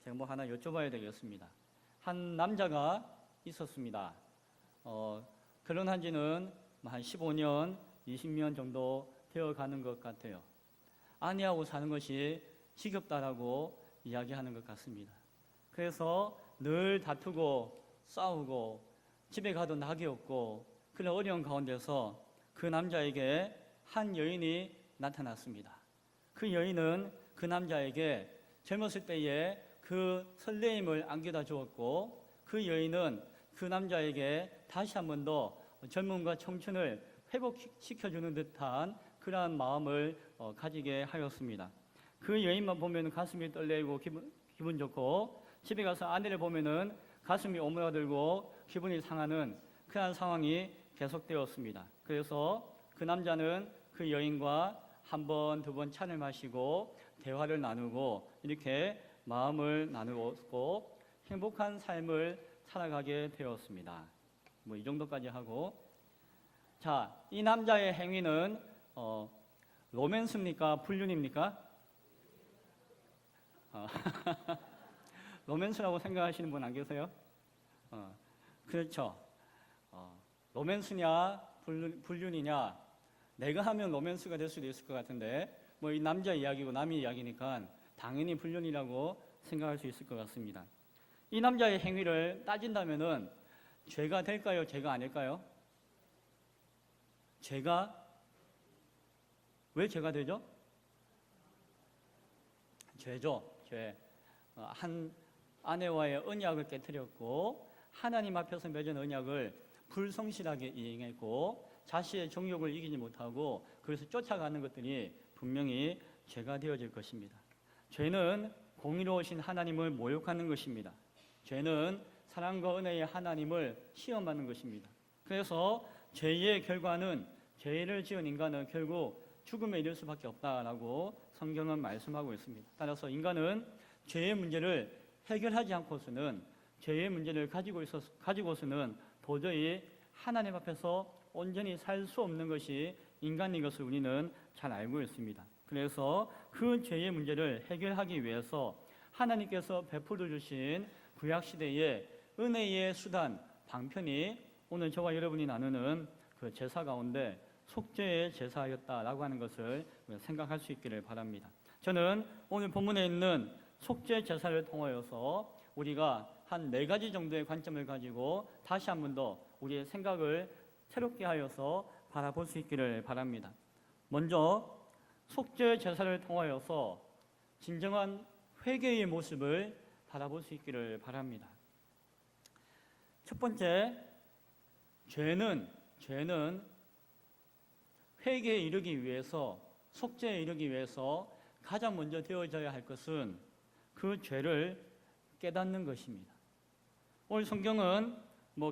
제가 뭐 하나 여쭤봐야 되겠습니다. 한 남자가 있었습니다. 결혼한 지는 한 15년, 20년 정도 되어가는 것 같아요. 아내하고 사는 것이 지겹다라고 이야기하는 것 같습니다. 그래서 늘 다투고 싸우고 집에 가도 낙이 없고 그런 어려운 가운데서 그 남자에게 한 여인이 나타났습니다. 그 여인은 그 남자에게 젊었을 때에 그 설레임을 안겨다 주었고, 그 여인은 그 남자에게 다시 한 번 더 젊음과 청춘을 회복시켜주는 듯한 그러한 마음을 가지게 하였습니다. 그 여인만 보면 가슴이 떨리고 기분 좋고, 집에 가서 아내를 보면은 가슴이 오므라들고 기분이 상하는 그러한 상황이 계속되었습니다. 그래서 그 남자는 그 여인과 한 번, 두 번 차를 마시고 대화를 나누고 이렇게 마음을 나누었고 행복한 삶을 살아가게 되었습니다. 뭐 이 정도까지 하고, 자, 이 남자의 행위는 로맨스입니까? 불륜입니까? 로맨스라고 생각하시는 분 안 계세요? 그렇죠. 로맨스냐 불륜이냐, 내가 하면 로맨스가 될 수도 있을 것 같은데 뭐 이 남자 이야기고 남의 이야기니까 당연히 불륜이라고 생각할 수 있을 것 같습니다. 이 남자의 행위를 따진다면은 죄가 될까요? 죄가 아닐까요? 죄가, 왜 죄가 되죠? 죄죠. 죄. 한 아내와의 언약을 깨뜨렸고 하나님 앞에서 맺은 언약을 불성실하게 이행했고 자신의 정욕을 이기지 못하고 그래서 쫓아가는 것들이 분명히 죄가 되어질 것입니다. 죄는 공의로우신 하나님을 모욕하는 것입니다. 죄는 사랑과 은혜의 하나님을 시험하는 것입니다. 그래서 죄의 결과는, 죄를 지은 인간은 결국 죽음에 이를 수밖에 없다라고 성경은 말씀하고 있습니다. 따라서 인간은 죄의 문제를 해결하지 않고서는, 죄의 문제를 가지고서는 도저히 하나님 앞에서 온전히 살 수 없는 것이 인간인 것을 우리는 잘 알고 있습니다. 그래서 그 죄의 문제를 해결하기 위해서 하나님께서 베풀어 주신 구약시대의 은혜의 수단, 방편이 오늘 저와 여러분이 나누는 그 제사 가운데 속죄의 제사였다라고 하는 것을 생각할 수 있기를 바랍니다. 저는 오늘 본문에 있는 속죄 제사를 통하여서 우리가 한 4가지 정도의 관점을 가지고 다시 한 번 더 우리의 생각을 새롭게 하여서 바라볼 수 있기를 바랍니다. 먼저 속죄 제사를 통하여서 진정한 회개의 모습을 바라볼 수 있기를 바랍니다. 첫 번째, 죄는 회개에 이르기 위해서, 속죄에 이르기 위해서 가장 먼저 되어져야 할 것은 그 죄를 깨닫는 것입니다. 오늘 성경은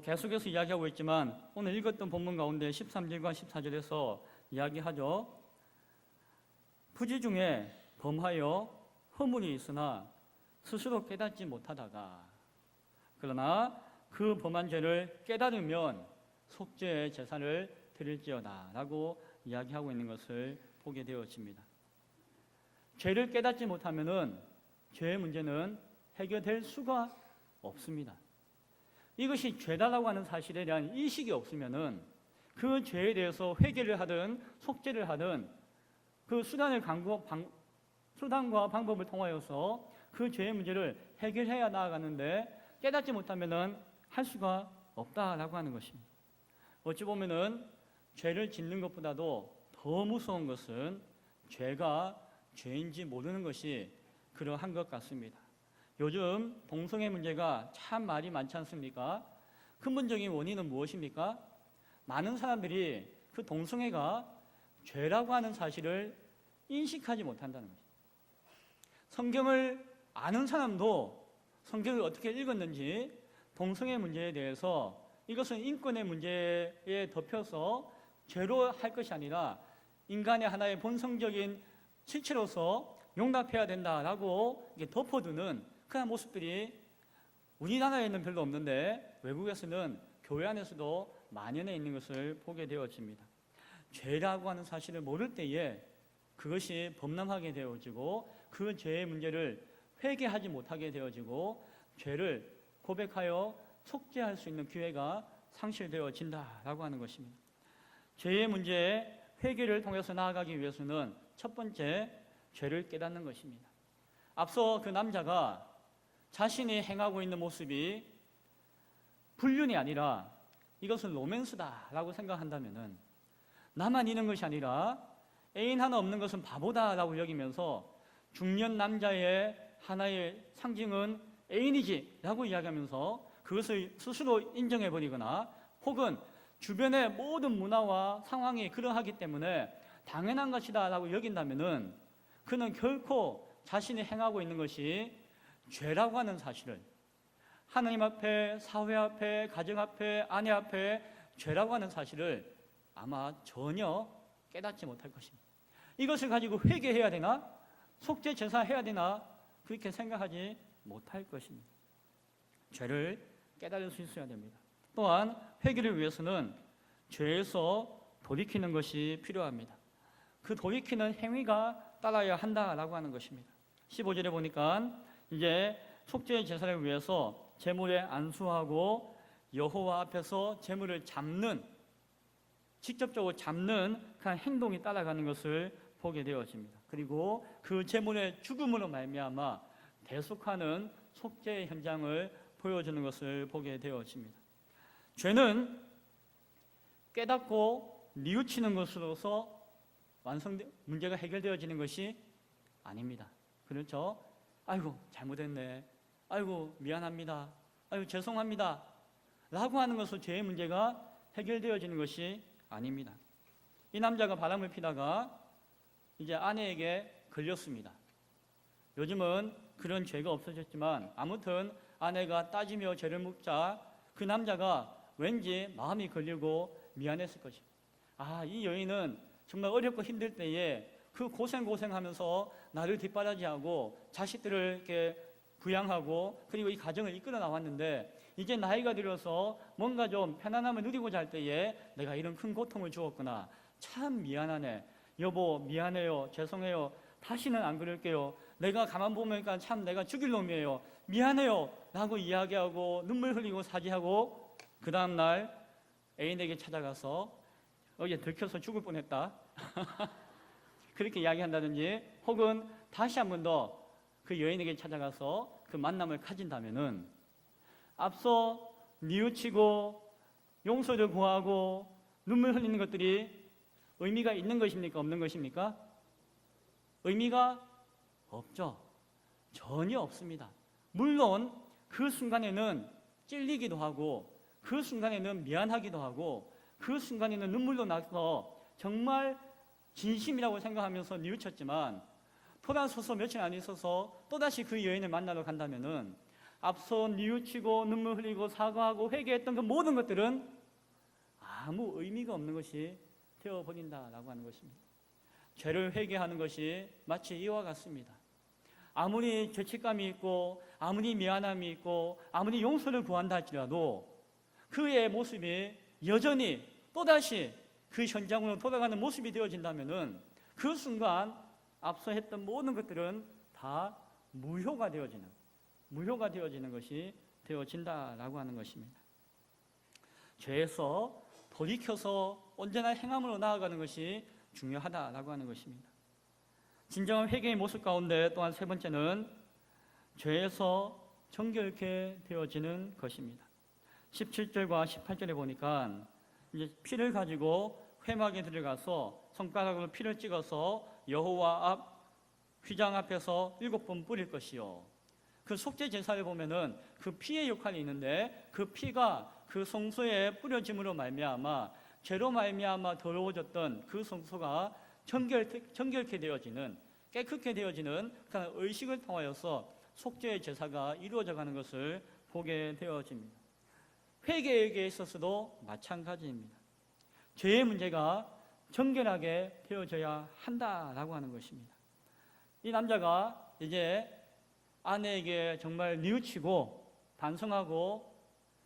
계속해서 이야기하고 있지만 오늘 읽었던 본문 가운데 13절과 14절에서 이야기하죠. 부지 중에 범하여 허물이 있으나 스스로 깨닫지 못하다가, 그러나 그 범한 죄를 깨달으면 속죄의 제사를 드릴지어다 라고 이야기하고 있는 것을 보게 되어집니다. 죄를 깨닫지 못하면은 죄의 문제는 해결될 수가 없습니다. 이것이 죄다라고 하는 사실에 대한 인식이 없으면은 그 죄에 대해서 회개를 하든 속죄를 하든 그 수단과 방법을 통하여서 그 죄의 문제를 해결해야 나아가는데 깨닫지 못하면은 할 수가 없다라고 하는 것입니다. 어찌 보면은 죄를 짓는 것보다도 더 무서운 것은 죄가 죄인지 모르는 것이 그러한 것 같습니다. 요즘 동성애 문제가 참 말이 많지 않습니까? 근본적인 원인은 무엇입니까? 많은 사람들이 그 동성애가 죄라고 하는 사실을 인식하지 못한다는 것입니다. 성경을 아는 사람도 성경을 어떻게 읽었는지 동성애 문제에 대해서 이것은 인권의 문제에 덮여서 죄로 할 것이 아니라 인간의 하나의 본성적인 실체로서 용납해야 된다라고 덮어두는 그런 모습들이 우리나라에는 별로 없는데 외국에서는 교회 안에서도 만연해 있는 것을 보게 되어집니다. 죄라고 하는 사실을 모를 때에 그것이 범람하게 되어지고 그 죄의 문제를 회개하지 못하게 되어지고 죄를 고백하여 속죄할 수 있는 기회가 상실되어진다라고 하는 것입니다. 죄의 문제에 회개를 통해서 나아가기 위해서는 첫 번째, 죄를 깨닫는 것입니다. 앞서 그 남자가 자신이 행하고 있는 모습이 불륜이 아니라 이것은 로맨스다라고 생각한다면 나만 있는 것이 아니라 애인 하나 없는 것은 바보다라고 여기면서 중년 남자의 하나의 상징은 애인이지 라고 이야기하면서 그것을 스스로 인정해버리거나 혹은 주변의 모든 문화와 상황이 그러하기 때문에 당연한 것이다 라고 여긴다면 그는 결코 자신이 행하고 있는 것이 죄라고 하는 사실을, 하나님 앞에, 사회 앞에, 가정 앞에, 아내 앞에 죄라고 하는 사실을 아마 전혀 깨닫지 못할 것입니다. 이것을 가지고 회개해야 되나? 속죄 제사해야 되나? 그렇게 생각하지 못할 것입니다. 죄를 깨달을 수 있어야 됩니다. 또한 회개를 위해서는 죄에서 돌이키는 것이 필요합니다. 그 돌이키는 행위가 따라야 한다라고 하는 것입니다. 15절에 보니까 이제 속죄 제사를 위해서 제물에 안수하고 여호와 앞에서 제물을 잡는, 직접적으로 잡는 그 행동이 따라가는 것을 보게 되어집니다. 그리고 그 제물의 죽음으로 말미암아 대속하는 속죄의 현장을 보여주는 것을 보게 되어집니다. 죄는 깨닫고 뉘우치는 것으로서 문제가 해결되어지는 것이 아닙니다. 그렇죠? 아이고 잘못했네, 아이고 미안합니다, 아이고 죄송합니다 라고 하는 것으로 죄의 문제가 해결되어지는 것이 아닙니다. 이 남자가 바람을 피다가 이제 아내에게 걸렸습니다. 요즘은 그런 죄가 없어졌지만 아무튼 아내가 따지며 죄를 묻자 그 남자가 왠지 마음이 걸리고 미안했을 것입니다. 이 여인은 정말 어렵고 힘들 때에 그 고생하면서 나를 뒷바라지하고 자식들을 이렇게 부양하고 그리고 이 가정을 이끌어 나왔는데 이제 나이가 들어서 뭔가 좀 편안함을 누리고자 할 때에 내가 이런 큰 고통을 주었구나. 참 미안하네. 여보 미안해요. 죄송해요. 다시는 안 그럴게요. 내가 가만 보니까 참 내가 죽일 놈이에요. 미안해요 라고 이야기하고 눈물 흘리고 사죄하고 그 다음날 애인에게 찾아가서 어제 들켜서 죽을 뻔했다 그렇게 이야기한다든지 혹은 다시 한 번 더 그 여인에게 찾아가서 그 만남을 가진다면은 앞서 뉘우치고 용서를 구하고 눈물 흘리는 것들이 의미가 있는 것입니까? 없는 것입니까? 의미가 없죠. 전혀 없습니다. 물론 그 순간에는 찔리기도 하고 그 순간에는 미안하기도 하고 그 순간에는 눈물도 나서 정말 진심이라고 생각하면서 뉘우쳤지만 돌아서서 며칠 안 있어서 또다시 그 여인을 만나러 간다면은 앞서 뉘우치고 눈물 흘리고 사과하고 회개했던 그 모든 것들은 아무 의미가 없는 것이 되어버린다라고 하는 것입니다. 죄를 회개하는 것이 마치 이와 같습니다. 아무리 죄책감이 있고 아무리 미안함이 있고 아무리 용서를 구한다 할지라도 그의 모습이 여전히 또다시 그 현장으로 돌아가는 모습이 되어진다면은 그 순간 앞서 했던 모든 것들은 다 무효가 되어지는 것이 되어진다라고 하는 것입니다. 죄에서 돌이켜서 언제나 행함으로 나아가는 것이 중요하다라고 하는 것입니다. 진정한 회개의 모습 가운데 또한 세 번째는 죄에서 정결케 되어지는 것입니다. 17절과 18절에 보니까 이제 피를 가지고 회막에 들어가서 손가락으로 피를 찍어서 여호와 앞 휘장 앞에서 7번 뿌릴 것이요. 그 속죄 제사를 보면은 그 피의 역할이 있는데 그 피가 그 성소에 뿌려짐으로 말미암아 죄로 말미암아 더러워졌던 그 성소가 정결케 되어지는, 깨끗게 되어지는 그런 의식을 통하여서 속죄의 제사가 이루어져 가는 것을 보게 되어집니다. 회개에게 있어서도 마찬가지입니다. 죄의 문제가 정결하게 되어져야 한다라고 하는 것입니다. 이 남자가 이제 아내에게 정말 뉘우치고 반성하고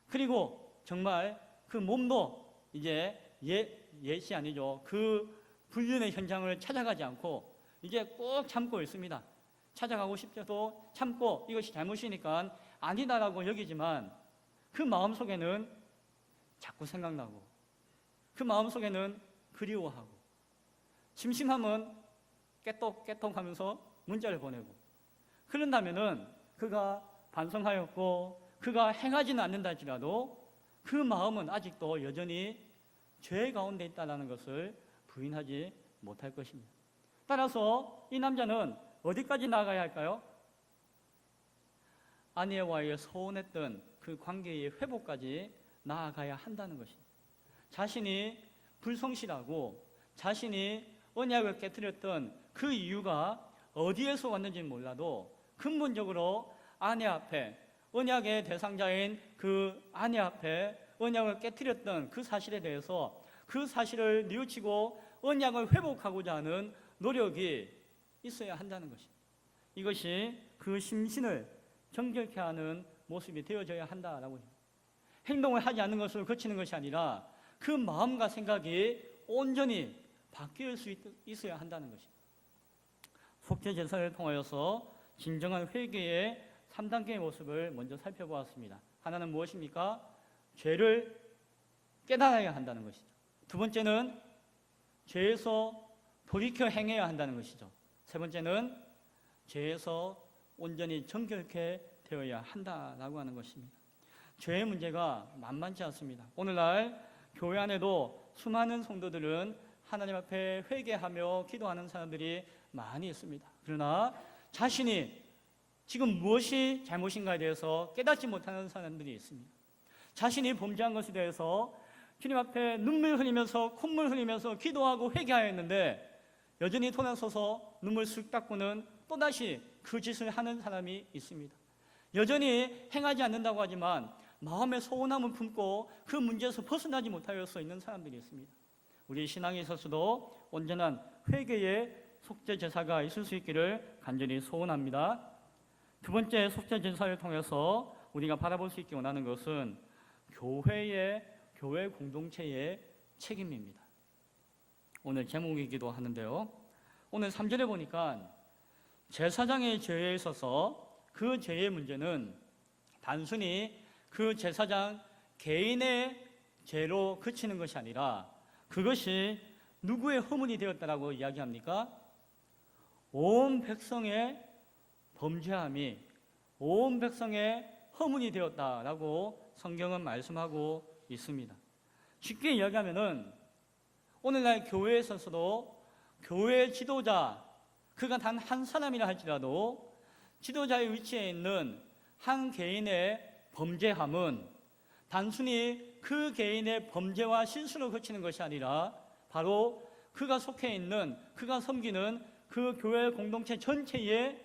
그리고 정말 그 몸도 이제 옛이 아니죠. 그 불륜의 현장을 찾아가지 않고 이제 꼭 참고 있습니다. 찾아가고 싶어도 참고 이것이 잘못이니까 아니다라고 여기지만 그 마음속에는 자꾸 생각나고 그 마음속에는 그리워하고 심심하면 깨똑깨똑 하면서 문자를 보내고 그런다면은 그가 반성하였고 그가 행하지는 않는다 할지라도 그 마음은 아직도 여전히 죄 가운데 있다는 것을 부인하지 못할 것입니다. 따라서 이 남자는 어디까지 나아가야 할까요? 아내와의 서운했던 그 관계의 회복까지 나아가야 한다는 것입니다. 자신이 불성실하고 자신이 언약을 깨뜨렸던 그 이유가 어디에서 왔는지 몰라도 근본적으로 아내 앞에 언약의 대상자인 그 아내 앞에 언약을 깨뜨렸던 그 사실에 대해서 그 사실을 뉘우치고 언약을 회복하고자 하는 노력이 있어야 한다는 것입니다. 이것이 그 심신을 정결케 하는 모습이 되어져야 한다라고 합니다. 행동을 하지 않는 것을 거치는 것이 아니라 그 마음과 생각이 온전히 바뀔 수 있어야 한다는 것입니다. 속죄 제사를 통하여서 진정한 회개의 3단계의 모습을 먼저 살펴보았습니다. 하나는 무엇입니까? 죄를 깨달아야 한다는 것이죠. 두 번째는 죄에서 돌이켜 행해야 한다는 것이죠. 세 번째는 죄에서 온전히 정결케 되어야 한다라고 하는 것입니다. 죄의 문제가 만만치 않습니다. 오늘날 교회 안에도 수많은 성도들은 하나님 앞에 회개하며 기도하는 사람들이 많이 있습니다. 그러나 자신이 지금 무엇이 잘못인가에 대해서 깨닫지 못하는 사람들이 있습니다. 자신이 범죄한 것에 대해서 주님 앞에 눈물 흘리면서 콧물 흘리면서 기도하고 회개하였는데 여전히 돌아서서 눈물 쓱 닦고는 또다시 그 짓을 하는 사람이 있습니다. 여전히 행하지 않는다고 하지만 마음의 소원함을 품고 그 문제에서 벗어나지 못하여서 있는 사람들이 있습니다. 우리 신앙에 있어서도 온전한 회개의 속죄 제사가 있을 수 있기를 간절히 소원합니다. 두 번째 속죄 제사를 통해서 우리가 바라볼 수 있게 원하는 것은 교회 공동체의 책임입니다. 오늘 제목이기도 하는데요. 오늘 3절에 보니까 제사장의 죄에 있어서 그 죄의 문제는 단순히 그 제사장 개인의 죄로 그치는 것이 아니라 그것이 누구의 허물이 되었다라고 이야기합니까? 온 백성의 범죄함이 온 백성의 허물이 되었다라고 성경은 말씀하고 있습니다. 쉽게 이야기하면은 오늘날 교회에 있어서도 교회 지도자 그가 단 한 사람이라 할지라도 지도자의 위치에 있는 한 개인의 범죄함은 단순히 그 개인의 범죄와 실수로 그치는 것이 아니라 바로 그가 속해 있는 그가 섬기는 그 교회 공동체 전체의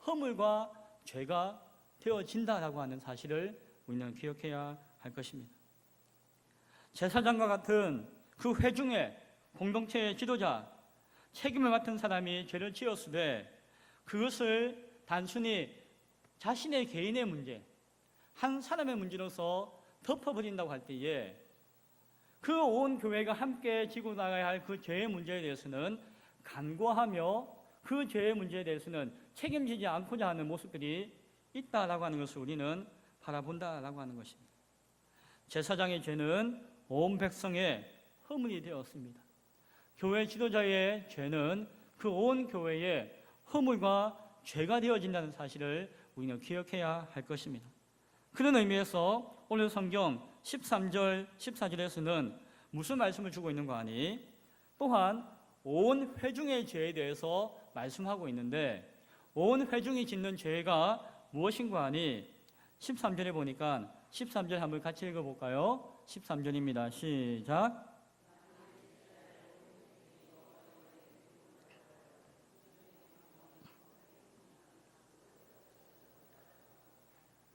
허물과 죄가 되어진다라고 하는 사실을 우리는 기억해야 할 것입니다. 제사장과 같은 그 회중의 공동체의 지도자, 책임을 맡은 사람이 죄를 지었으되 그것을 단순히 자신의 개인의 문제, 한 사람의 문제로서 덮어버린다고 할 때에 그 온 교회가 함께 지고 나가야 할 그 죄의 문제에 대해서는 간과하며 그 죄의 문제에 대해서는 책임지지 않고자 하는 모습들이 있다라고 하는 것을 우리는 바라본다라고 하는 것입니다. 제사장의 죄는 온 백성의 허물이 되었습니다. 교회 지도자의 죄는 그 온 교회의 허물과 죄가 되어진다는 사실을 우리는 기억해야 할 것입니다. 그런 의미에서 오늘 성경 13절, 14절에서는 무슨 말씀을 주고 있는 거 아니? 또한 온 회중의 죄에 대해서 말씀하고 있는데 온 회중이 짓는 죄가 무엇인가 하니 13절에 보니까 13절 한번 같이 읽어볼까요? 13절입니다. 시작.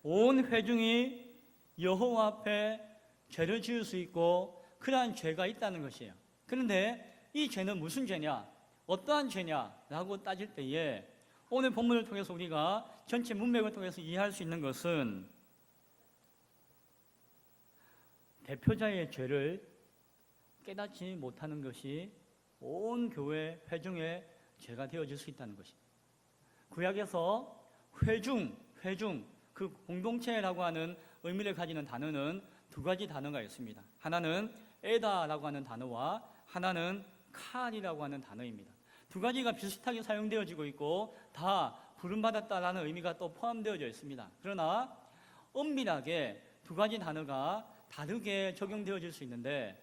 온 회중이 여호와 앞에 죄를 지을 수 있고 그러한 죄가 있다는 것이에요. 그런데 이 죄는 무슨 죄냐? 어떠한 죄냐라고 따질 때에 오늘 본문을 통해서 우리가 전체 문맥을 통해서 이해할 수 있는 것은 대표자의 죄를 깨닫지 못하는 것이 온 교회 회중의 죄가 되어질 수 있다는 것입니다. 구약에서 회중, 그 공동체라고 하는 의미를 가지는 단어는 두 가지 단어가 있습니다. 하나는 에다라고 하는 단어와 하나는 칼이라고 하는 단어입니다. 두 가지가 비슷하게 사용되어지고 있고 다 부름받았다라는 의미가 또 포함되어져 있습니다. 그러나 엄밀하게 두 가지 단어가 다르게 적용되어질 수 있는데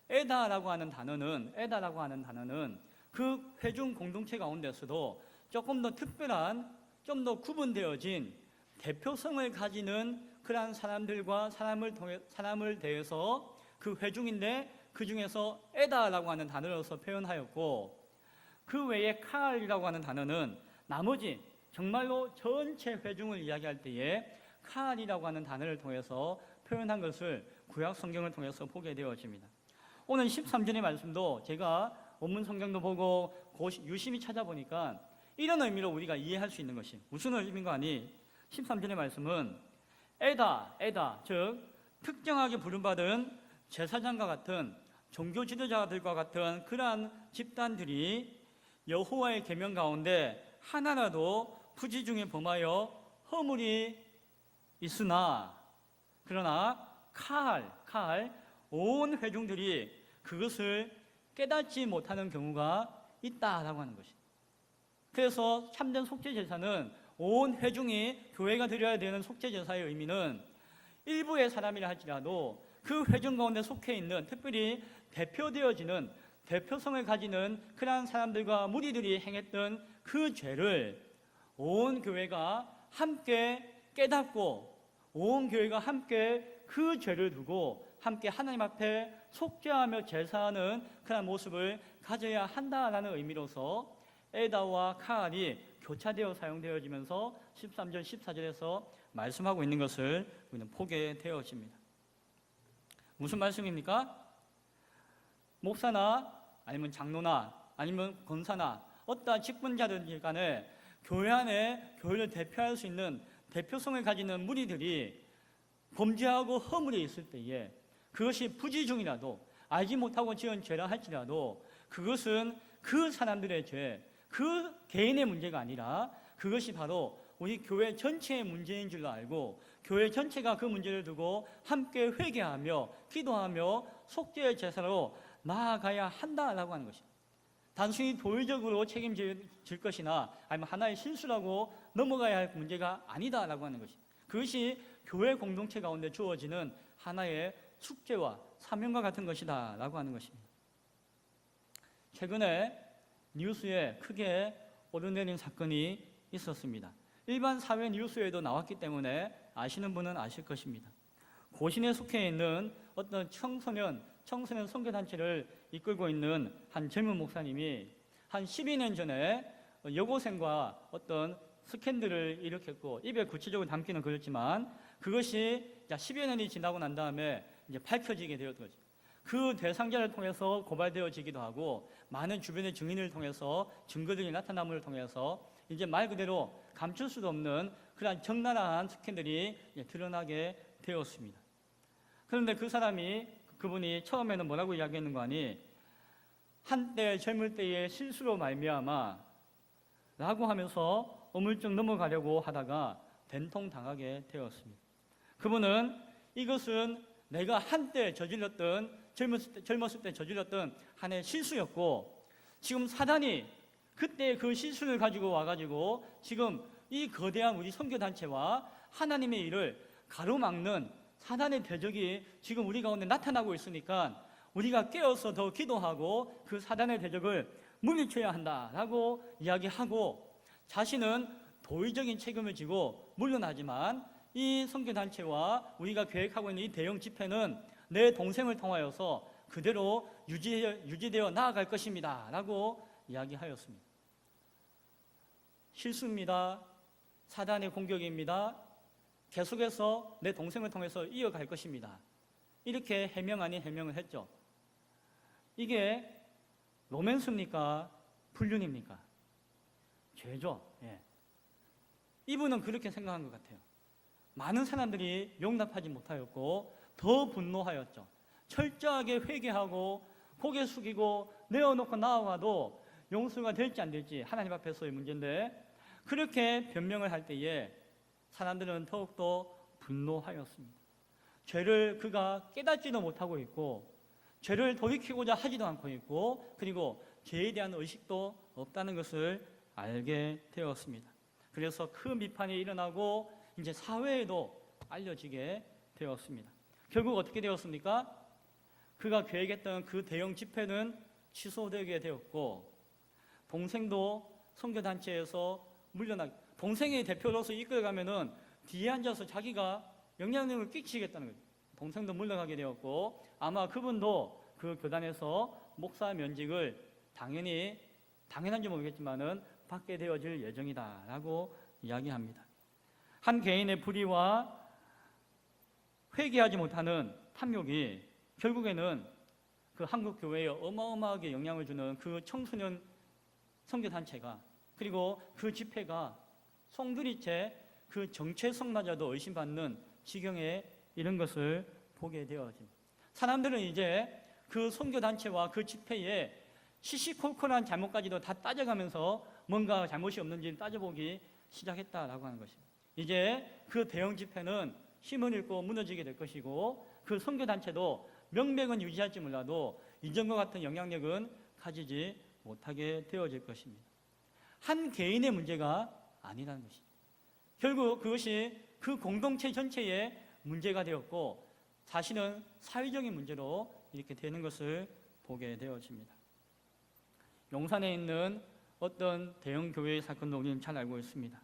에다라고 하는 단어는 그 회중 공동체 가운데서도 조금 더 특별한, 좀 더 구분되어진 대표성을 가지는 그러한 사람들과 사람을 대해서 그 회중인데 그 중에서 에다라고 하는 단어로서 표현하였고, 그 외에 칼이라고 하는 단어는 나머지 정말로 전체 회중을 이야기할 때에 칼이라고 하는 단어를 통해서 표현한 것을 구약 성경을 통해서 보게 되어집니다. 오늘 13절의 말씀도 제가 원문 성경도 보고 유심히 찾아보니까 이런 의미로 우리가 이해할 수 있는 것이 무슨 의미인가 하니 13절의 말씀은 에다, 즉 특정하게 부름받은 제사장과 같은 종교 지도자들과 같은 그러한 집단들이 여호와의 계명 가운데 하나라도 부지 중에 범하여 허물이 있으나, 그러나 온 회중들이 그것을 깨닫지 못하는 경우가 있다라고 하는 것입니다. 그래서 참된 속죄제사는 온 회중이 교회가 드려야 되는 속죄제사의 의미는 일부의 사람이라 할지라도 그 회중 가운데 속해 있는, 특별히 대표되어지는 대표성을 가지는 그러한 사람들과 무리들이 행했던 그 죄를 온 교회가 함께 깨닫고 온 교회가 함께 그 죄를 두고 함께 하나님 앞에 속죄하며 제사하는 그런 모습을 가져야 한다라는 의미로서 에다와 칼이 교차되어 사용되어지면서 13절, 14절에서 말씀하고 있는 것을 우리는 보게 되어집니다. 무슨 말씀입니까? 목사나 아니면 장로나 아니면 권사나 어떠한 직분자들 간에 교회 안에 교회를 대표할 수 있는 대표성을 가지는 무리들이 범죄하고 허물이 있을 때에 그것이 부지 중이라도 알지 못하고 지은 죄라 할지라도 그것은 그 사람들의 죄, 그 개인의 문제가 아니라 그것이 바로 우리 교회 전체의 문제인 줄로 알고 교회 전체가 그 문제를 두고 함께 회개하며 기도하며 속죄의 제사로 나아가야 한다라고 하는 것입니다. 단순히 도의적으로 책임질 것이나 아니면 하나의 실수라고 넘어가야 할 문제가 아니다라고 하는 것입니다. 그것이 교회 공동체 가운데 주어지는 하나의 숙제와 사명과 같은 것이다 라고 하는 것입니다. 최근에 뉴스에 크게 오르내린 사건이 있었습니다. 일반 사회 뉴스에도 나왔기 때문에 아시는 분은 아실 것입니다. 고신에 속해 있는 어떤 청소년 선교단체를 이끌고 있는 한 젊은 목사님이 한 12년 전에 여고생과 어떤 스캔들을 일으켰고, 입에 구체적으로 담기는 그렇지만 그것이 10여 년이 지나고 난 다음에 이제 밝혀지게 되었던 거죠. 그 대상자를 통해서 고발되어지기도 하고 많은 주변의 증인을 통해서 증거들이 나타남을 통해서 이제 말 그대로 감출 수도 없는 그러한 적나라한 스캔들이 드러나게 되었습니다. 그런데 그분이 처음에는 뭐라고 이야기했는가 하니 한때 젊을 때의 실수로 말미암아 라고 하면서 어물쩍 넘어가려고 하다가 된통당하게 되었습니다. 그분은 이것은 내가 한때 젊었을 때 저질렀던 하나의 실수였고 지금 사단이 그때 그 실수를 가지고 와가지고 지금 이 거대한 우리 선교단체와 하나님의 일을 가로막는 사단의 대적이 지금 우리 가운데 나타나고 있으니까 우리가 깨어서 더 기도하고 그 사단의 대적을 물리쳐야 한다라고 이야기하고 자신은 도의적인 책임을 지고 물러나지만 이 선교단체와 우리가 계획하고 있는 이 대형 집회는 내 동생을 통하여서 그대로 유지되어 나아갈 것입니다 라고 이야기하였습니다. 실수입니다. 사단의 공격입니다. 계속해서 내 동생을 통해서 이어갈 것입니다. 이렇게 해명 아닌 해명을 했죠. 이게 로맨스입니까? 불륜입니까? 죄죠. 예. 이분은 그렇게 생각한 것 같아요. 많은 사람들이 용납하지 못하였고 더 분노하였죠. 철저하게 회개하고 고개 숙이고 내어놓고 나아가도 용서가 될지 안 될지 하나님 앞에서의 문제인데 그렇게 변명을 할 때에 사람들은 더욱더 분노하였습니다. 죄를 그가 깨닫지도 못하고 있고 죄를 돌이키고자 하지도 않고 있고 그리고 죄에 대한 의식도 없다는 것을 알게 되었습니다. 그래서 그 미판이 일어나고 이제 사회에도 알려지게 되었습니다. 결국 어떻게 되었습니까? 그가 계획했던 그 대형 집회는 취소되게 되었고 동생도 선교단체에서 물러나게, 동생의 대표로서 이끌어가면은 뒤에 앉아서 자기가 영향력을 끼치겠다는 거죠. 동생도 물러가게 되었고 아마 그분도 그 교단에서 목사 면직을 당연한지 모르겠지만은 받게 되어질 예정이다라고 이야기합니다. 한 개인의 불의와 회개하지 못하는 탐욕이 결국에는 그 한국 교회에 어마어마하게 영향을 주는 그 청소년 선교단체가 그리고 그 집회가 송두리째 그 정체성마저도 의심받는 지경에 이런 것을 보게 되어집니다. 사람들은 이제 그 선교단체와 그 집회에 시시콜콜한 잘못까지도 다 따져가면서 뭔가 잘못이 없는지 따져보기 시작했다라고 하는 것입니다. 이제 그 대형 집회는 힘을 잃고 무너지게 될 것이고 그 선교단체도 명맥은 유지할지 몰라도 이전과 같은 영향력은 가지지 못하게 되어질 것입니다. 한 개인의 문제가 아니라는 것이죠. 결국 그것이 그 공동체 전체의 문제가 되었고 사실은 사회적인 문제로 이렇게 되는 것을 보게 되어집니다. 용산에 있는 어떤 대형 교회의 사건도 우리는 잘 알고 있습니다.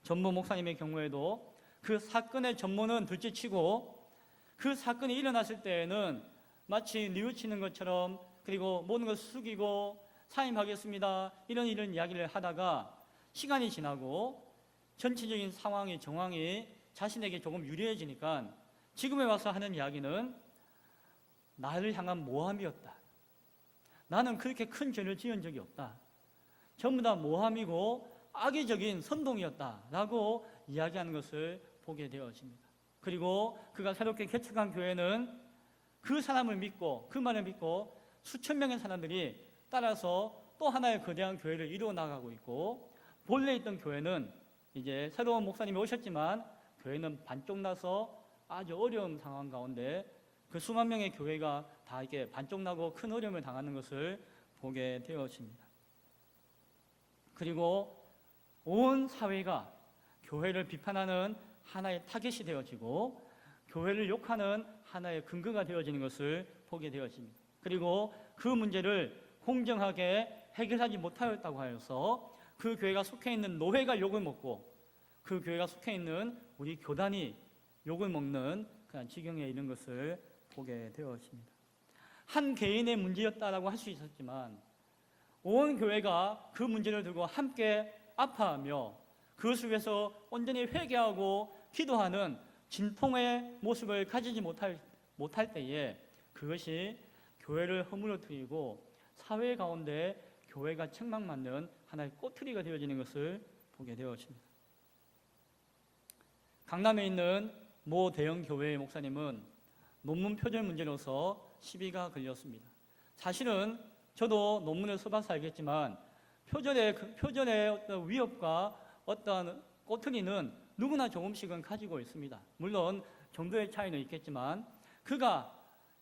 전모 목사님의 경우에도 그 사건의 전모는 둘째치고 그 사건이 일어났을 때에는 마치 뉘우치는 것처럼 그리고 모든 것을 숙이고 사임하겠습니다 이런 이야기를 하다가 시간이 지나고 전체적인 상황이 정황이 자신에게 조금 유리해지니까 지금에 와서 하는 이야기는 나를 향한 모함이었다. 나는 그렇게 큰 죄를 지은 적이 없다. 전부 다 모함이고 악의적인 선동이었다라고 이야기하는 것을 보게 되어집니다. 그리고 그가 새롭게 개척한 교회는 그 사람을 믿고 그 말을 믿고 수천 명의 사람들이 따라서 또 하나의 거대한 교회를 이루어 나가고 있고 본래 있던 교회는 이제 새로운 목사님이 오셨지만 교회는 반쪽 나서 아주 어려운 상황 가운데 그 수만 명의 교회가 다 이렇게 반쪽 나고 큰 어려움을 당하는 것을 보게 되어집니다. 그리고 온 사회가 교회를 비판하는 하나의 타겟이 되어지고 교회를 욕하는 하나의 근거가 되어지는 것을 보게 되어집니다. 그리고 그 문제를 공정하게 해결하지 못하였다고 하여서 그 교회가 속해 있는 노회가 욕을 먹고 그 교회가 속해 있는 우리 교단이 욕을 먹는 그런 지경에 이른 것을 보게 되었습니다. 한 개인의 문제였다라고 할 수 있었지만 온 교회가 그 문제를 두고 함께 아파하며 그것을 위해서 온전히 회개하고 기도하는 진통의 모습을 가지지 못할 때에 그것이 교회를 허물어뜨리고 사회 가운데 교회가 책망맞는 하나의 꼬투리가 되어지는 것을 보게 되었습니다. 강남에 있는 모 대형 교회의 목사님은 논문 표절 문제로서 시비가 걸렸습니다. 사실은 저도 논문을 써봐서 알겠지만 표절의 어떤 위협과 어떤 꼬투리는 누구나 조금씩은 가지고 있습니다. 물론 정도의 차이는 있겠지만 그가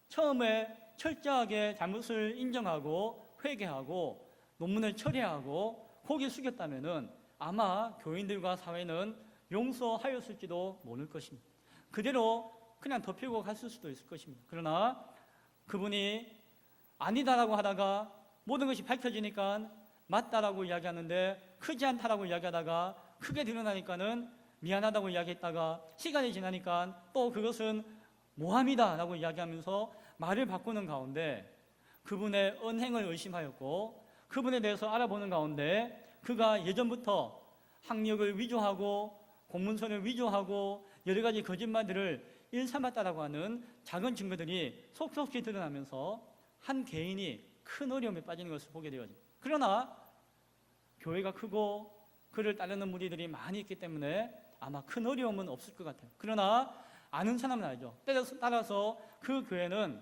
처음에 철저하게 잘못을 인정하고 회개하고 논문을 철회하고 고개 숙였다면은 아마 교인들과 사회는 용서하였을지도 모를 것입니다. 그대로 그냥 덮이고 갔을 수도 있을 것입니다. 그러나 그분이 아니다라고 하다가 모든 것이 밝혀지니까 맞다라고 이야기하는데 크지 않다라고 이야기하다가 크게 드러나니까는 미안하다고 이야기했다가 시간이 지나니까 또 그것은 모함이다라고 이야기하면서 말을 바꾸는 가운데 그분의 언행을 의심하였고 그분에 대해서 알아보는 가운데 그가 예전부터 학력을 위조하고 공문서를 위조하고 여러 가지 거짓말들을 일삼았다라고 하는 작은 증거들이 속속히 드러나면서 한 개인이 큰 어려움에 빠지는 것을 보게 되어집니다. 그러나 교회가 크고 그를 따르는 무리들이 많이 있기 때문에 아마 큰 어려움은 없을 것 같아요. 그러나 아는 사람은 알죠. 따라서 그 교회는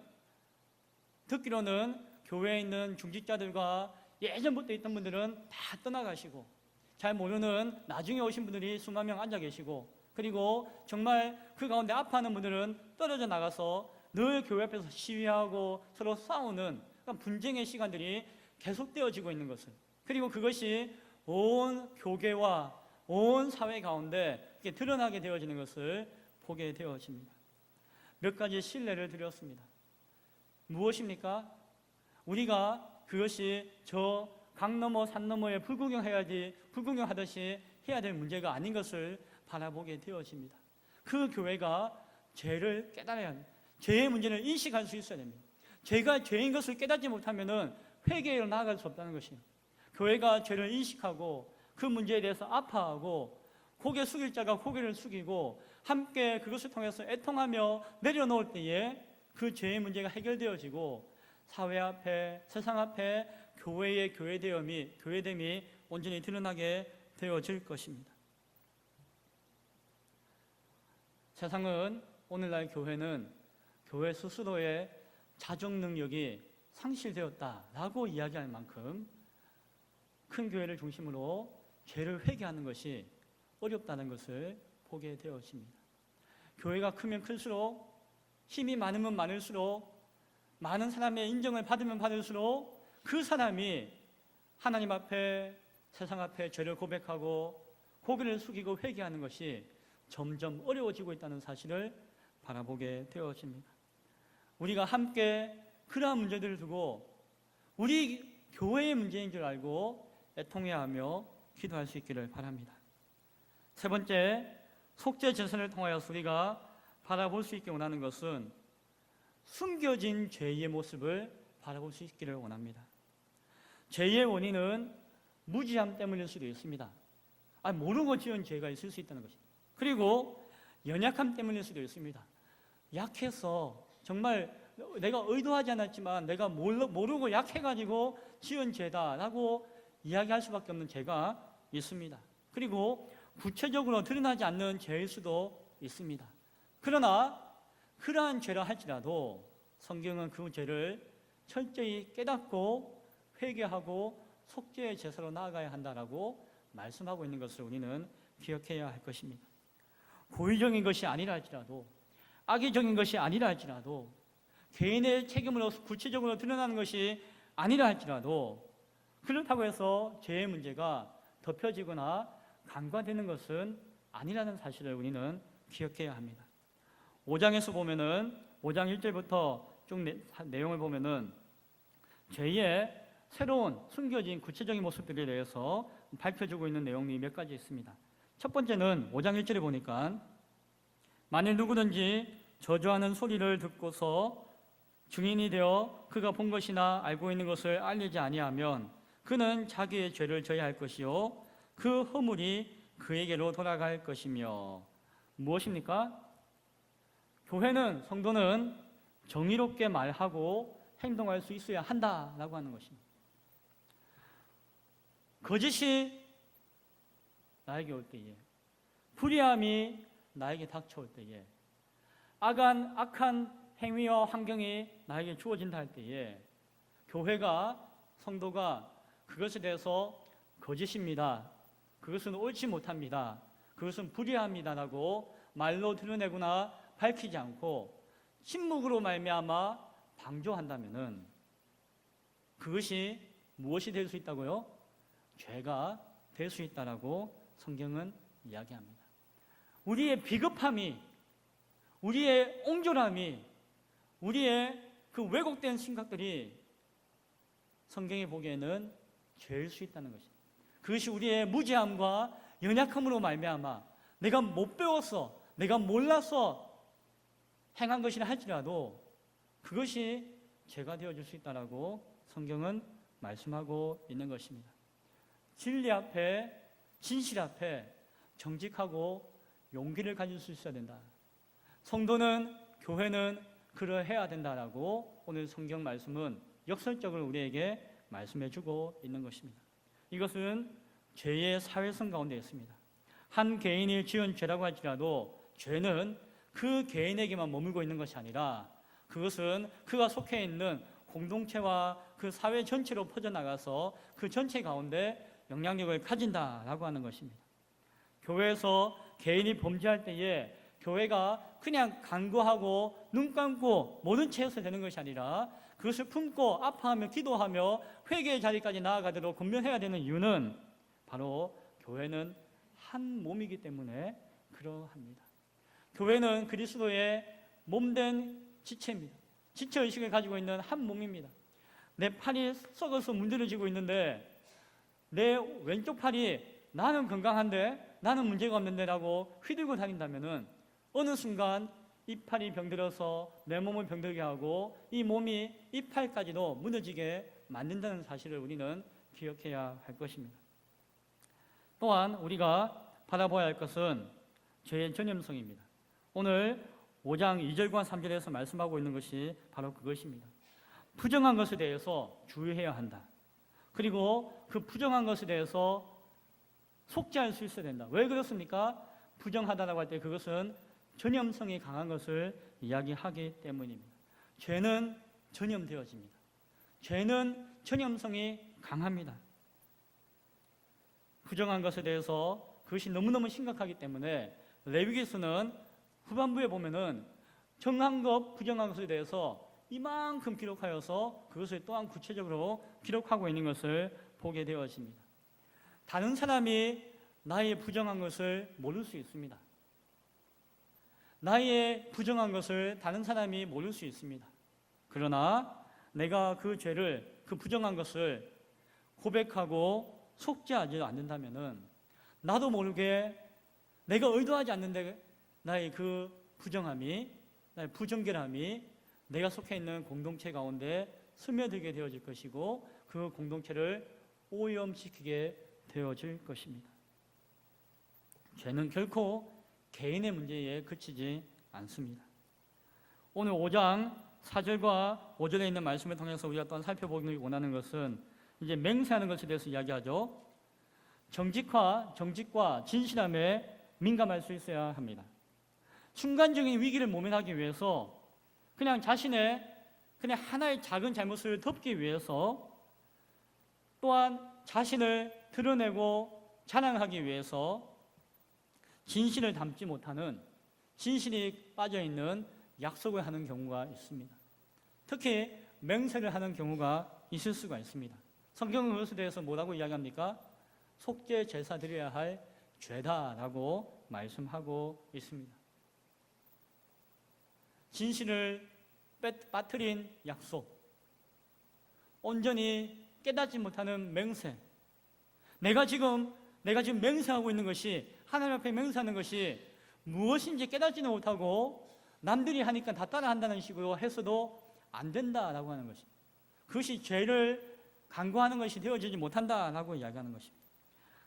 듣기로는 교회에 있는 중직자들과 예전부터 있던 분들은 다 떠나가시고 잘 모르는 나중에 오신 분들이 수만 명 앉아 계시고, 그리고 정말 그 가운데 아파하는 분들은 떨어져 나가서 늘 교회 앞에서 시위하고 서로 싸우는 분쟁의 시간들이 계속되어지고 있는 것을, 그리고 그것이 온 교계와 온 사회 가운데 이렇게 드러나게 되어지는 것을 보게 되어집니다. 몇 가지 신뢰를 드렸습니다. 무엇입니까? 우리가 그것이 저 강 너머 산 너머에 불구경하듯이 해야 될 문제가 아닌 것을 바라보게 되어집니다. 그 교회가 죄를 깨달아야 합니다. 죄의 문제를 인식할 수 있어야 됩니다. 죄가 죄인 것을 깨닫지 못하면 회개로 나아갈 수 없다는 것이에요. 교회가 죄를 인식하고 그 문제에 대해서 아파하고 고개 숙일 자가 고개를 숙이고 함께 그것을 통해서 애통하며 내려놓을 때에 그 죄의 문제가 해결되어지고 사회 앞에, 세상 앞에 교회의 교회됨이 온전히 드러나게 되어질 것입니다. 세상은, 오늘날 교회는 교회 스스로의 자정 능력이 상실되었다라고 이야기할 만큼 큰 교회를 중심으로 죄를 회개하는 것이 어렵다는 것을 보게 되어집니다. 교회가 크면 클수록, 힘이 많으면 많을수록, 많은 사람의 인정을 받으면 받을수록 그 사람이 하나님 앞에, 세상 앞에 죄를 고백하고 고개를 숙이고 회개하는 것이 점점 어려워지고 있다는 사실을 바라보게 되어집니다. 우리가 함께 그러한 문제들을 두고 우리 교회의 문제인 줄 알고 애통해야 하며 기도할 수 있기를 바랍니다. 세 번째, 속죄 제사를 통하여서 우리가 바라볼 수 있게 원하는 것은 숨겨진 죄의 모습을 바라볼 수 있기를 원합니다. 죄의 원인은 무지함 때문일 수도 있습니다. 모르고 지은 죄가 있을 수 있다는 것입니다. 그리고 연약함 때문일 수도 있습니다. 약해서, 정말 내가 의도하지 않았지만 내가 모르고 약해가지고 지은 죄다라고 이야기할 수밖에 없는 죄가 있습니다. 그리고 구체적으로 드러나지 않는 죄일 수도 있습니다. 그러나 그러한 죄라 할지라도 성경은 그 죄를 철저히 깨닫고 회개하고 속죄의 제사로 나아가야 한다라고 말씀하고 있는 것을 우리는 기억해야 할 것입니다. 고의적인 것이 아니라 할지라도, 악의적인 것이 아니라 할지라도, 개인의 책임으로 구체적으로 드러나는 것이 아니라 할지라도, 그렇다고 해서 죄의 문제가 덮여지거나 간과되는 것은 아니라는 사실을 우리는 기억해야 합니다. 5장에서 보면은 5장 1절부터 쭉 내용을 보면은 죄의 새로운 숨겨진 구체적인 모습들에 대해서 밝혀주고 있는 내용이 몇 가지 있습니다. 첫 번째는 5장 1절에 보니까 만일 누구든지 저주하는 소리를 듣고서 증인이 되어 그가 본 것이나 알고 있는 것을 알리지 아니하면 그는 자기의 죄를 져야 할 것이요 그 허물이 그에게로 돌아갈 것이며. 무엇입니까? 교회는, 성도는 정의롭게 말하고 행동할 수 있어야 한다라고 하는 것입니다. 거짓이 나에게 올 때에, 불의함이 나에게 닥쳐올 때에, 악한 행위와 환경이 나에게 주어진다 할 때에 교회가, 성도가 그것에 대해서 거짓입니다, 그것은 옳지 못합니다, 그것은 불의합니다라고 말로 드러내거나 밝히지 않고 침묵으로 말미암아 방조한다면은 그것이 무엇이 될 수 있다고요? 죄가 될 수 있다라고 성경은 이야기합니다. 우리의 비겁함이, 우리의 옹졸함이, 우리의 그 왜곡된 생각들이 성경이 보기에는 죄일 수 있다는 것입니다. 그것이 우리의 무지함과 연약함으로 말미암아 내가 못 배워서, 내가 몰라서 행한 것이라 할지라도 그것이 죄가 되어줄 수 있다라고 성경은 말씀하고 있는 것입니다. 진리 앞에, 진실 앞에 정직하고 용기를 가질 수 있어야 된다. 성도는, 교회는 그러해야 된다라고 오늘 성경 말씀은 역설적으로 우리에게 말씀해주고 있는 것입니다. 이것은 죄의 사회성 가운데 있습니다. 한 개인이 지은 죄라고 할지라도 죄는 그 개인에게만 머물고 있는 것이 아니라 그것은 그가 속해 있는 공동체와 그 사회 전체로 퍼져나가서 그 전체 가운데 영향력을 가진다라고 하는 것입니다. 교회에서 개인이 범죄할 때에 교회가 그냥 간구하고 눈 감고 모른 채 해서 되는 것이 아니라 그것을 품고 아파하며 기도하며 회개의 자리까지 나아가도록 권면해야 되는 이유는 바로 교회는 한 몸이기 때문에 그러합니다. 교회는 그리스도의 몸된 지체입니다. 지체의식을 가지고 있는 한 몸입니다. 내 팔이 썩어서 문드러지고 있는데 내 왼쪽 팔이 나는 건강한데 나는 문제가 없는데 라고 휘둘고 다닌다면 어느 순간 이 팔이 병들어서 내 몸을 병들게 하고 이 몸이 이 팔까지도 무너지게 만든다는 사실을 우리는 기억해야 할 것입니다. 또한 우리가 바라봐야 할 것은 죄의 전염성입니다. 오늘 5장 2절과 3절에서 말씀하고 있는 것이 바로 그것입니다. 부정한 것에 대해서 주의해야 한다. 그리고 그 부정한 것에 대해서 속죄할 수 있어야 된다. 왜 그렇습니까? 부정하다라고 할 때 그것은 전염성이 강한 것을 이야기하기 때문입니다. 죄는 전염되어집니다. 죄는 전염성이 강합니다. 부정한 것에 대해서 그것이 너무너무 심각하기 때문에 레위기서는 후반부에 보면은 정한 것, 부정한 것에 대해서 이만큼 기록하여서 그것을 또한 구체적으로 기록하고 있는 것을 보게 되어집니다. 다른 사람이 나의 부정한 것을 모를 수 있습니다. 나의 부정한 것을 다른 사람이 모를 수 있습니다. 그러나 내가 그 죄를, 그 부정한 것을 고백하고 속죄하지 않는다면 나도 모르게 내가 의도하지 않는데 나의 그 부정함이, 나의 부정결함이 내가 속해 있는 공동체 가운데 스며들게 되어질 것이고 그 공동체를 오염시키게 되어질 것입니다. 죄는 결코 개인의 문제에 그치지 않습니다. 오늘 5장 4절과 5절에 있는 말씀을 통해서 우리가 또한 살펴보기 원하는 것은 이제 맹세하는 것에 대해서 이야기하죠. 정직과 진실함에 민감할 수 있어야 합니다. 순간적인 위기를 모면하기 위해서 그냥 자신의 그냥 하나의 작은 잘못을 덮기 위해서 또한 자신을 드러내고 자랑하기 위해서 진실을 담지 못하는, 진실이 빠져있는 약속을 하는 경우가 있습니다. 특히 맹세를 하는 경우가 있을 수가 있습니다. 성경은 그것에 대해서 뭐라고 이야기합니까? 속죄 제사 드려야 할 죄다라고 말씀하고 있습니다. 진실을 빠뜨린 약속, 온전히 깨닫지 못하는 맹세, 내가 지금 맹세하고 있는 것이, 하나님 앞에 맹세하는 것이 무엇인지 깨닫지는 못하고 남들이 하니까 다 따라한다는 식으로 해서도 안 된다라고 하는 것입니다. 그것이 죄를 간구하는 것이 되어지지 못한다라고 이야기하는 것입니다.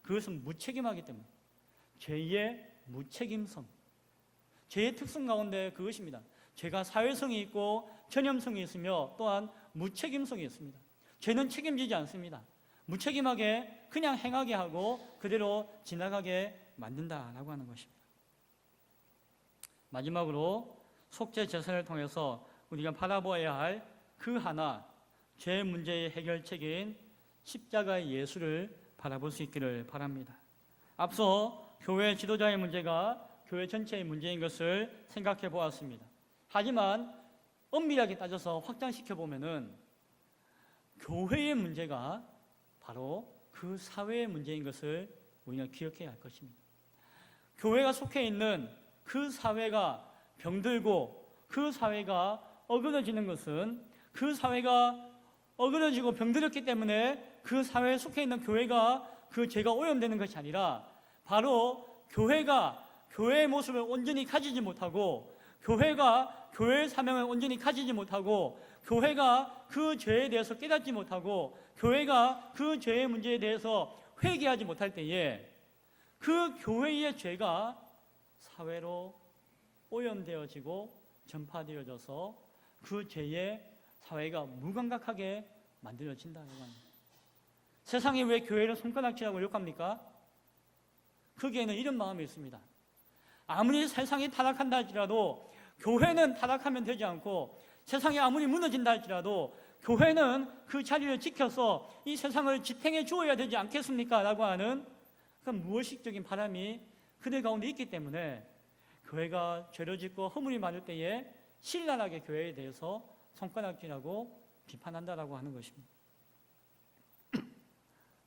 그것은 무책임하기 때문에, 죄의 무책임성, 죄의 특성 가운데 그것입니다. 죄가 사회성이 있고 전염성이 있으며 또한 무책임성이 있습니다. 죄는 책임지지 않습니다. 무책임하게 그냥 행하게 하고 그대로 지나가게 만든다라고 하는 것입니다. 마지막으로 속죄 제사를 통해서 우리가 바라보아야 할 그 하나, 죄 문제의 해결책인 십자가의 예수를 바라볼 수 있기를 바랍니다. 앞서 교회 지도자의 문제가 교회 전체의 문제인 것을 생각해 보았습니다. 하지만 엄밀하게 따져서 확장시켜 보면은 교회의 문제가 바로 그 사회의 문제인 것을 우리가 기억해야 할 것입니다. 교회가 속해 있는 그 사회가 병들고 그 사회가 어그러지는 것은 그 사회가 어그러지고 병들었기 때문에 그 사회에 속해 있는 교회가 그 죄가 오염되는 것이 아니라 바로 교회가 교회의 모습을 온전히 가지지 못하고 교회가 교회의 사명을 온전히 가지지 못하고 교회가 그 죄에 대해서 깨닫지 못하고 교회가 그 죄의 문제에 대해서 회개하지 못할 때에 그 교회의 죄가 사회로 오염되어지고 전파되어져서 그 죄에 사회가 무감각하게 만들어진다는 겁니다. 세상이 왜 교회를 손가락질하고 욕합니까? 거기에는 이런 마음이 있습니다. 아무리 세상이 타락한다 할지라도 교회는 타락하면 되지 않고 세상이 아무리 무너진다 할지라도 교회는 그 자리를 지켜서 이 세상을 지탱해 주어야 되지 않겠습니까? 라고 하는 그런 무의식적인 바람이 그들 가운데 있기 때문에 교회가 죄를 짓고 허물이 많을 때에 신랄하게 교회에 대해서 손가락질하고 비판한다라고 하는 것입니다.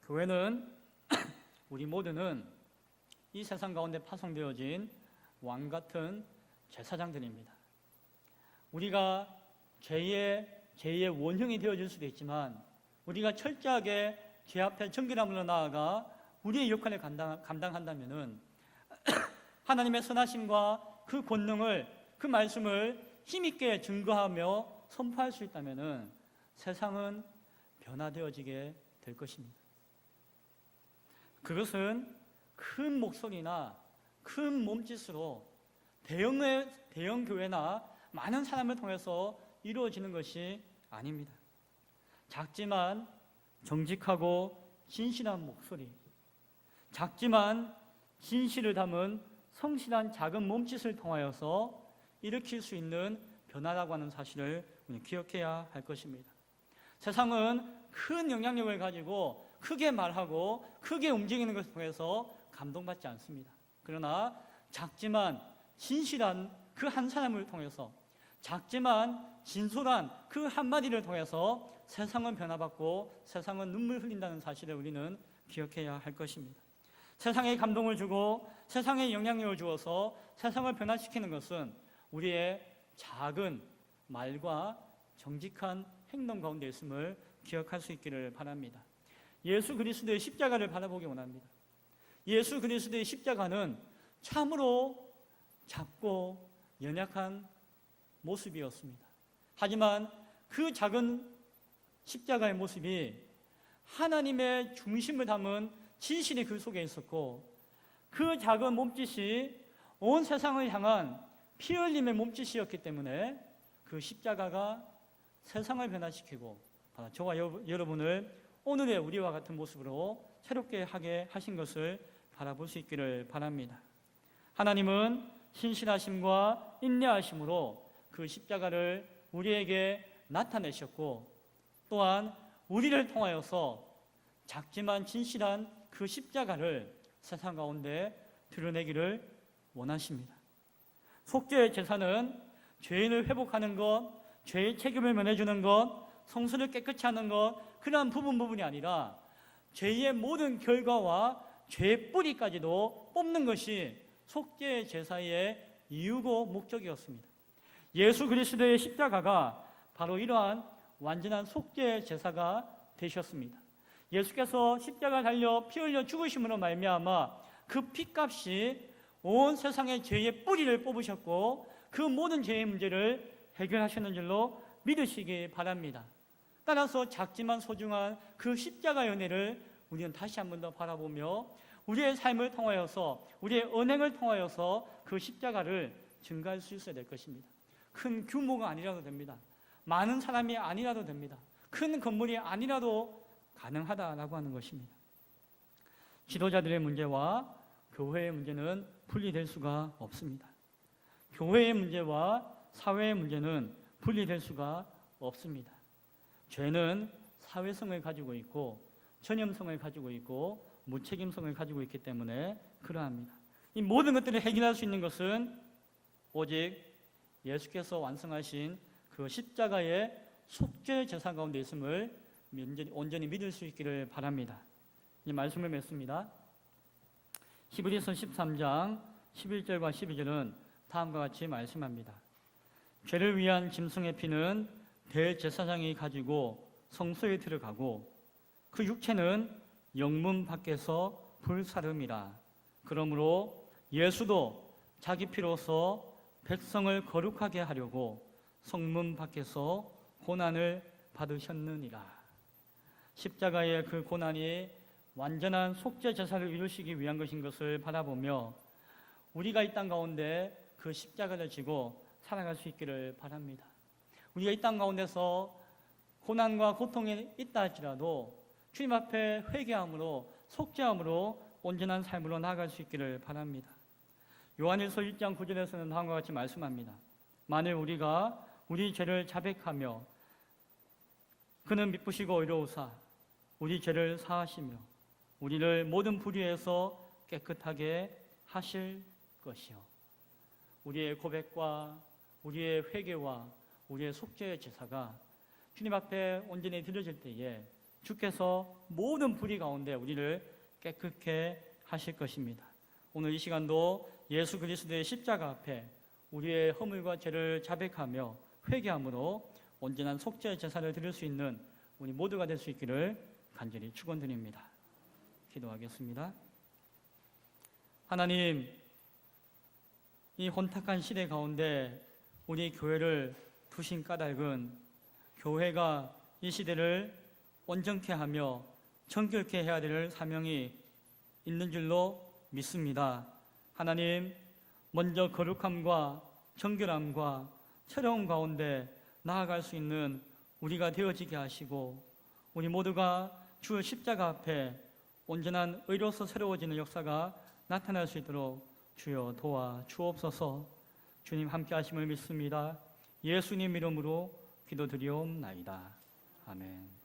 교회는 우리 모두는 이 세상 가운데 파송되어진 왕 같은 제사장들입니다. 우리가 죄의 원형이 되어질 수도 있지만 우리가 철저하게 죄 앞에 정결함으로 나아가 우리의 역할을 감당한다면은 하나님의 선하심과 그 권능을, 그 말씀을 힘있게 증거하며 선포할 수 있다면은 세상은 변화되어지게 될 것입니다. 그것은 큰 목소리나 큰 몸짓으로 대형 교회나 많은 사람을 통해서 이루어지는 것이 아닙니다. 작지만 정직하고 진실한 목소리, 작지만 진실을 담은 성실한 작은 몸짓을 통하여서 일으킬 수 있는 변화라고 하는 사실을 우리 기억해야 할 것입니다. 세상은 큰 영향력을 가지고 크게 말하고 크게 움직이는 것을 통해서 감동받지 않습니다. 그러나 작지만 진실한 그 한 사람을 통해서, 작지만 진솔한 그 한마디를 통해서 세상은 변화받고 세상은 눈물 흘린다는 사실을 우리는 기억해야 할 것입니다. 세상에 감동을 주고 세상에 영향력을 주어서 세상을 변화시키는 것은 우리의 작은 말과 정직한 행동 가운데 있음을 기억할 수 있기를 바랍니다. 예수 그리스도의 십자가를 바라보기 원합니다. 예수 그리스도의 십자가는 참으로 작고 연약한 모습이었습니다. 하지만 그 작은 십자가의 모습이 하나님의 중심을 담은 진실이 그 속에 있었고, 그 작은 몸짓이 온 세상을 향한 피 흘림의 몸짓이었기 때문에 그 십자가가 세상을 변화시키고 저와 여러분을 오늘의 우리와 같은 모습으로 새롭게 하게 하신 것을 바라볼 수 있기를 바랍니다. 하나님은 신실하심과 인내하심으로 그 십자가를 우리에게 나타내셨고, 또한 우리를 통하여서 작지만 진실한 그 십자가를 세상 가운데 드러내기를 원하십니다. 속죄의 제사는 죄인을 회복하는 것, 죄의 책임을 면해주는 것, 성소를 깨끗이 하는 것, 그러한 부분이 아니라 죄의 모든 결과와 죄의 뿌리까지도 뽑는 것이 속죄의 제사의 이유고 목적이었습니다. 예수 그리스도의 십자가가 바로 이러한 완전한 속죄의 제사가 되셨습니다. 예수께서 십자가 달려 피 흘려 죽으심으로 말미암아 그 피값이 온 세상의 죄의 뿌리를 뽑으셨고 그 모든 죄의 문제를 해결하셨는 줄로 믿으시기 바랍니다. 따라서 작지만 소중한 그 십자가의 은혜를 우리는 다시 한 번 더 바라보며 우리의 삶을 통하여서, 우리의 언행을 통하여서 그 십자가를 증가할 수 있어야 될 것입니다. 큰 규모가 아니라도 됩니다. 많은 사람이 아니라도 됩니다. 큰 건물이 아니라도 가능하다라고 하는 것입니다. 지도자들의 문제와 교회의 문제는 분리될 수가 없습니다. 교회의 문제와 사회의 문제는 분리될 수가 없습니다. 죄는 사회성을 가지고 있고 전염성을 가지고 있고 무책임성을 가지고 있기 때문에 그러합니다. 이 모든 것들을 해결할 수 있는 것은 오직 예수께서 완성하신 그 십자가의 속죄 제사 가운데 있음을 온전히 믿을 수 있기를 바랍니다. 이 말씀을 맺습니다. 히브리서 13장 11절과 12절은 다음과 같이 말씀합니다. 죄를 위한 짐승의 피는 대제사장이 가지고 성소에 들어가고 그 육체는 영문 밖에서 불사름이라. 그러므로 예수도 자기 피로서 백성을 거룩하게 하려고 성문 밖에서 고난을 받으셨느니라. 십자가의 그 고난이 완전한 속죄 제사를 이루시기 위한 것인 것을 바라보며 우리가 이 땅 가운데 그 십자가를 지고 살아갈 수 있기를 바랍니다. 우리가 이 땅 가운데서 고난과 고통이 있다 할지라도 주님 앞에 회개함으로 속죄함으로 온전한 삶으로 나아갈 수 있기를 바랍니다. 요한일서 1장 9절에서는 다음과 같이 말씀합니다. 만일 우리가 우리 죄를 자백하며 그는 미쁘시고 의로우사 우리 죄를 사하시며 우리를 모든 불의에서 깨끗하게 하실 것이요. 우리의 고백과 우리의 회개와 우리의 속죄의 제사가 주님 앞에 온전히 드려질 때에 주께서 모든 불의 가운데 우리를 깨끗게 하실 것입니다. 오늘 이 시간도 예수 그리스도의 십자가 앞에 우리의 허물과 죄를 자백하며 회개함으로 온전한 속죄의 제사를 드릴 수 있는 우리 모두가 될 수 있기를 간절히 축원드립니다. 기도하겠습니다. 하나님, 이 혼탁한 시대 가운데 우리 교회를 두신 까닭은 교회가 이 시대를 온전케 하며 정결케 해야 될 사명이 있는 줄로 믿습니다. 하나님, 먼저 거룩함과 정결함과 새로운 가운데 나아갈 수 있는 우리가 되어지게 하시고 우리 모두가 주 십자가 앞에 온전한 의로서 새로워지는 역사가 나타날 수 있도록 주여 도와 주옵소서. 주님 함께 하심을 믿습니다. 예수님 이름으로 기도드리옵나이다. 아멘.